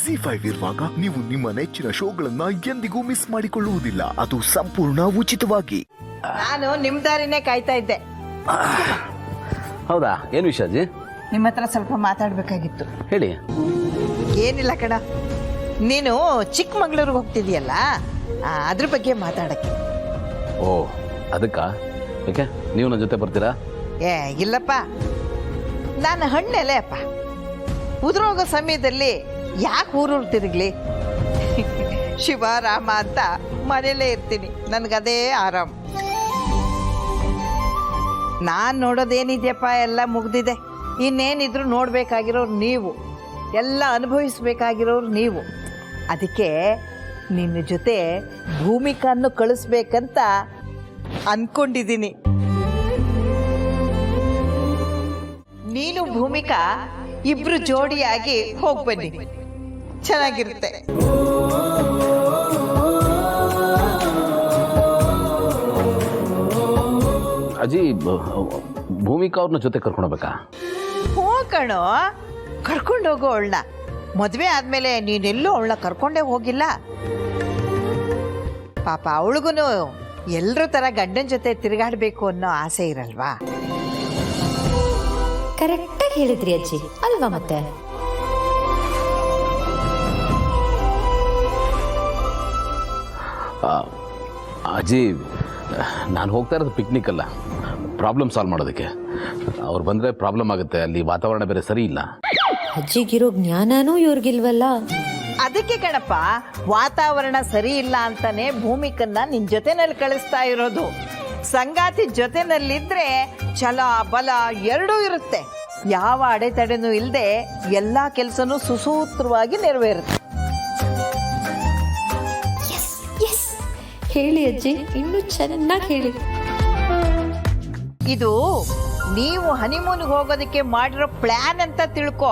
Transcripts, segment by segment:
ZEE5 ಇರುವಾಗ ನೀವು ನಿಮ್ಮ ನೆಚ್ಚಿನ ಶೋಗಳನ್ನ ಎಂದಿಗೂ ಮಿಸ್ ಮಾಡಿಕೊಳ್ಳುವುದಿಲ್ಲ. ಅದು ಸಂಪೂರ್ಣ ಉಚಿತವಾಗಿ. ನಾನು ನಿಮ್ ದಾರಿನೇ ಕಾಯ್ತಾ ಇದ್ದೆ. ಹೌದಾ, ಏನು ವಿಷಯ ಅಜ್ಜಿ? ನಿಮ್ಮ ಹತ್ರ ಸ್ವಲ್ಪ ಮಾತಾಡ್ಬೇಕಾಗಿತ್ತು. ಹೇಳಿ. ಏನಿಲ್ಲ ಕಣ, ನೀನು ಚಿಕ್ಕಮಂಗ್ಳೂರಿಗೆ ಹೋಗ್ತಿದೀಯಲ್ಲ, ಅದ್ರ ಬಗ್ಗೆ ಮಾತಾಡಕ್ಕೆ. ಓ, ಅದಕ್ಕ? ಯಾಕೆ ನೀವು ನನ್ನ ಜೊತೆ ಬರ್ತೀರಾ? ಇಲ್ಲಪ್ಪ, ನಾನು ಹಣ್ಣೆಲೆ ಅಪ್ಪ. ಉದುರೋಗೋ ಸಮಯದಲ್ಲಿ ಯಾಕೆ ಊರೂರು ತಿರುಗ್ಲಿ? ಶಿವ ರಾಮ ಅಂತ ಮನೇಲೇ ಇರ್ತೀನಿ, ನನಗದೇ ಆರಾಮ್. ನಾನು ನೋಡೋದೇನಿದೆಯಪ್ಪ, ಎಲ್ಲ ಮುಗ್ದಿದೆ. ಇನ್ನೇನಿದ್ರು ನೋಡ್ಬೇಕಾಗಿರೋರು ನೀವು, ಎಲ್ಲ ಅನುಭವಿಸ್ಬೇಕಾಗಿರೋರು ನೀವು. ಅದಕ್ಕೆ ನಿನ್ನ ಜೊತೆ ಭೂಮಿಕಾನ್ನು ಕಳಿಸ್ಬೇಕಂತ ಅನ್ಕೊಂಡಿದ್ದೀನಿ. ನೀನು ಭೂಮಿಕಾ ಇಬ್ರು ಜೋಡಿಯಾಗಿ ಹೋಗ್ಬನ್ನಿ, ಚೆನ್ನಾಗಿರುತ್ತೆ. ಅಜ್ಜಿ, ಭೂಮಿಕಾ ಅವ್ರನ್ನ ಜೊತೆ ಕರ್ಕೊಂಡೋಗ್ಬೇಕಾ? ಹೋಗಣೋ, ಕರ್ಕೊಂಡು ಹೋಗೋ ಅವಳನ್ನ. ಮದುವೆ ಆದ್ಮೇಲೆ ನೀನೆಲ್ಲೂ ಅವಳನ್ನ ಕರ್ಕೊಂಡೇ ಹೋಗಿಲ್ಲ. ಪಾಪ ಅವಳಿಗೂ ಎಲ್ರ ತರ ಗಂಡನ ಜೊತೆ ತಿರುಗಾಡಬೇಕು ಅನ್ನೋ ಆಸೆ ಇರಲ್ವಾ? ಕರೆಕ್ಟಾಗಿ ಹೇಳಿದ್ರಿ ಅಜ್ಜಿ, ಅಲ್ವಾ? ಮತ್ತೆ ಅಜ್ಜಿ, ನಾನು ಹೋಗ್ತಾ ಇರೋದು ಪಿಕ್ನಿಕ್ ಅಲ್ಲ, ಪ್ರಾಬ್ಲಮ್ ಸಾಲ್ವ್ ಮಾಡೋದಕ್ಕೆ. ಅವ್ರು ಬಂದರೆ ಪ್ರಾಬ್ಲಮ್ ಆಗುತ್ತೆ, ಅಲ್ಲಿ ವಾತಾವರಣ ಬೇರೆ ಸರಿ ಇಲ್ಲ. ಅಜ್ಜಿಗಿರೋ ಜ್ಞಾನನೂ ಇವ್ರಿಗಿಲ್ವಲ್ಲ. ಅದಕ್ಕೆ ಕಣಪ್ಪ, ವಾತಾವರಣ ಸರಿ ಇಲ್ಲ ಅಂತಾನೆ ಭೂಮಿಕನ್ನ ನಿನ್ ಜೊತೆನಲ್ಲಿ ಕಳಿಸ್ತಾ ಇರೋದು. ಸಂಗಾತಿ ಜೊತೆನಲ್ಲಿದ್ರೆ ಛಲ ಬಲ ಎರಡೂ ಇರುತ್ತೆ. ಯಾವ ಅಡೆತಡೆನೂ ಇಲ್ಲದೆ ಎಲ್ಲಾ ಕೆಲಸನೂ ಸುಸೂತ್ರವಾಗಿ ನೆರವೇರುತ್ತೆ. ಹೇಳಿ ಅಜ್ಜಿ, ಇನ್ನೂ ಚೆನ್ನಾಗಿ ಹೇಳಿ. ಇದು ನೀವು ಹನಿಮೂನ್ಗೆ ಹೋಗೋದಕ್ಕೆ ಮಾಡಿರೋ ಪ್ಲಾನ್ ಅಂತ ತಿಳ್ಕೊ.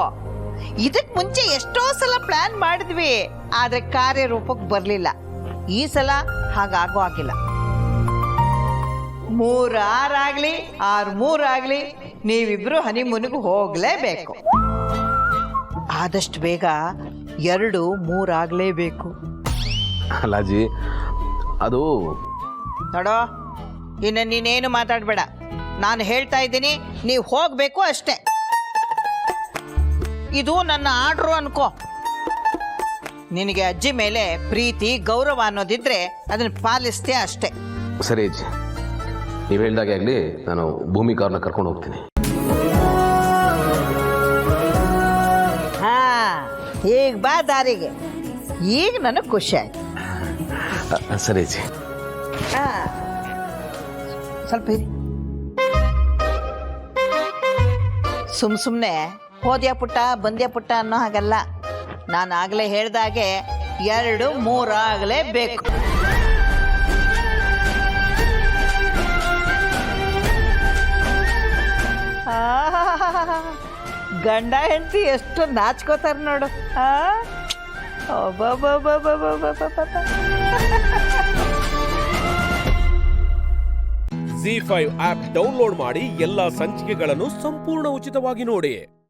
ಇದಕ್ ಮುಂಚೆ ಎಷ್ಟೋ ಸಲ ಪ್ಲಾನ್ ಮಾಡಿದ್ವಿ, ಆದ್ರೆ ಕಾರ್ಯರೂಪಕ್ಕೆ ಬರ್ಲಿಲ್ಲ. ಈ ಸಲ ಹಾಗಾಗೋ ಆಗಿಲ್ಲ. 3-6 ಆಗ್ಲಿ 6-3 ಆಗ್ಲಿ, ನೀವಿಬ್ರು ಹನಿಮೂನ್ಗೆ ಹೋಗ್ಲೇಬೇಕು. ಆದಷ್ಟು ಬೇಗ 2-3 ಆಗ್ಲೇಬೇಕು. ಅಲ್ಲಾಜಿ, ಅದು ನೋಡೋ, ಇನ್ನು ನೀನೇನು ಮಾತಾಡಬೇಡ. ನಾನು ಹೇಳ್ತಾ ಇದ್ದೀನಿ, ನೀವು ಹೋಗ್ಬೇಕು ಅಷ್ಟೇ. ಇದು ನನ್ನ ಆರ್ಡ್ರು ಅನ್ಕೋ. ನಿನಗೆ ಅಜ್ಜಿ ಮೇಲೆ ಪ್ರೀತಿ ಗೌರವ ಅನ್ನೋದಿದ್ರೆ ಅದನ್ನ ಪಾಲಿಸ್ತೀಯ ಅಷ್ಟೇ. ಸರಿ ಅಜ್ಜಿ, ನೀವು ಹೇಳ್ದಾಗೆ ಆಗಲಿ, ನಾನು ಭೂಮಿಕಾ ಅವ್ರನ್ನ ಕರ್ಕೊಂಡು ಹೋಗ್ತೀನಿ. ಹಾ, ಈಗ ಬಾ ದಾರಿಗೆ. ಈಗ ನನಗೆ ಖುಷಿ ಆಯ್ತು. ಸರಿ ಅಜ್ಜಿ. ಸ್ವಲ್ಪ ಇರಿ. ಸುಮ್ಮನೆ ಹೋದ್ಯಾ ಪುಟ್ಟ ಬಂದ್ಯಾ ಪುಟ್ಟ ಅನ್ನೋ ಹಾಗಲ್ಲ. ನಾನು ಆಗಲೇ ಹೇಳ್ದಾಗೆ 2-3 ಆಗಲೇಬೇಕು. ಗಂಡ ಹೆಂಡತಿ ಎಷ್ಟು ನಾಚ್ಕೋತಾರ ನೋಡು. ZEE5 ಆಪ್ ಡೌನ್ಲೋಡ್ ಮಾಡಿ ಎಲ್ಲಾ ಸಂಚಿಕೆಗಳನ್ನು ಸಂಪೂರ್ಣ ಉಚಿತವಾಗಿ ನೋಡಿ.